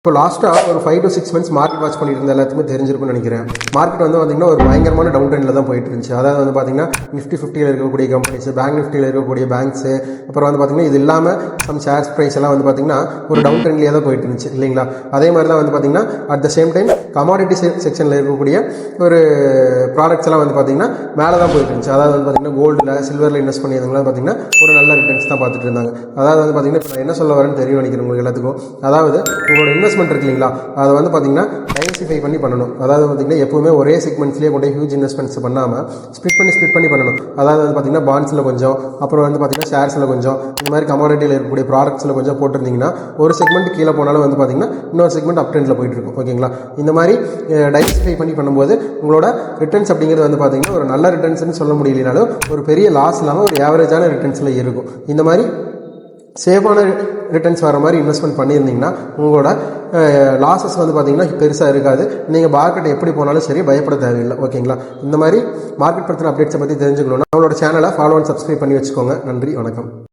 இப்போ லாஸ்ட்டாக ஒரு 5 to 6 months மார்க்கெட் வாட்ச் பண்ணிட்டு இருந்த எல்லாத்துக்குமே தெரிஞ்சிருக்கும்னு நினைக்கிறேன். மார்க்கெட் வந்து பார்த்தீங்கன்னா ஒரு பயங்கரமான டவுன் ட்ரெண்டில் தான் போயிட்டு இருந்துச்சு. அதாவது வந்து பார்த்தீங்கன்னா நிஃப்டி 50ல் இருக்கக்கூடிய கம்பெனிஸ், பேங்க் நிஃப்டியில் இருக்கக்கூடிய பேங்க்ஸு, அப்புறம் வந்து பார்த்தீங்கன்னா இது இல்லாமல் சம் ஷேர்ஸ் ப்ரைஸ் எல்லாம் வந்து பார்த்தீங்கன்னா ஒரு டவுன் ட்ரெண்ட்லேயே தான் போயிட்டு இருந்துச்சு இல்லைங்களா. அதே மாதிரி தான் வந்து பார்த்தீங்கன்னா at the same time commodity செக்ஷனில் இருக்கக்கூடிய ஒரு ப்ராடக்ட்ஸ் எல்லாம் வந்து பார்த்தீங்கன்னா மேலே தான் போயிட்டு இருந்துச்சு. அதாவது வந்து பார்த்தீங்கன்னா கோல்டில், சில்வரில் இன்வெஸ்ட் பண்ணியிருந்தவங்களாம் பார்த்தீங்கன்னா ஒரு நல்ல ரிட்டர்ன்ஸ் தான் பார்த்துட்டு இருந்தாங்க. அதாவது வந்து பார்த்தீங்கன்னா இப்போ நான் என்ன சொல்ல வரேன்னு தெரியும் நினைக்கிறேன் உங்களுக்கு எல்லாத்துக்கும். அதாவது உங்களோட இன்வெஸ்ட்மெண்ட் இருக்கு இல்லைங்களா, அதை வந்து பார்த்தீங்கன்னா டைவர்சிஃபை பண்ணி பண்ணணும். அதாவது பார்த்தீங்கன்னா எப்பவுமே ஒரே செக்மெண்ட்ஸ்லேயே கொண்டு ஹியூஜ் இன்வெஸ்ட்மெண்ட்ஸ் பண்ணாமல் ஸ்ப்ளிட் பண்ணி பண்ணணும். அதாவது வந்து பார்த்தீங்கன்னா பாண்ட்ஸில் கொஞ்சம், அப்புறம் வந்து பார்த்தீங்கன்னா ஷேர்ஸில் கொஞ்சம், இந்த மாதிரி கமாடிட்டியில் இருக்கக்கூடிய ப்ராடக்ட்ஸில் கொஞ்சம் போட்டிருந்தீங்கன்னா ஒரு செக்மெண்ட் கீழே போனாலும் வந்து பார்த்தீங்கன்னா இன்னொரு செக்மெண்ட் அப் ட்ரெண்டில் போயிட்டு இருக்கும். ஓகேங்களா. இந்த மாதிரி டைவர்சிஃபை பண்ணி பண்ணும்போது உங்களோட ரிட்டர்ன்ஸ் அப்படிங்கிறது வந்து பார்த்தீங்கன்னா ஒரு நல்ல ரிட்டர்ன்ஸ்னு சொல்ல முடியலனாலும் ஒரு பெரிய லாஸ் இல்லாமல் ஒரு ஆவரேஜான ரிட்டர்ன்ஸில் இருக்கும். இந்த மாதிரி சேஃபான ரிட்டர்ன்ஸ் வர மாதிரி இன்வெஸ்ட்மெண்ட் பண்ணியிருந்தீங்கன்னா உங்களோட லாஸஸ் வந்து பார்த்தீங்கன்னா பெருசாக இருக்காது. நீங்கள் மார்க்கெட் எப்படி போனாலும் சரி பயப்பட தேவையில்லை. ஓகேங்களா. இந்த மாதிரி மார்க்கெட் பற்றின அப்டேட்ஸை பற்றி தெரிஞ்சுக்கணும்னா நம்மளோட சேனலை ஃபாலோ அண்ட் சப்ஸ்கிரைப் பண்ணி வச்சுக்கோங்க. நன்றி, வணக்கம்.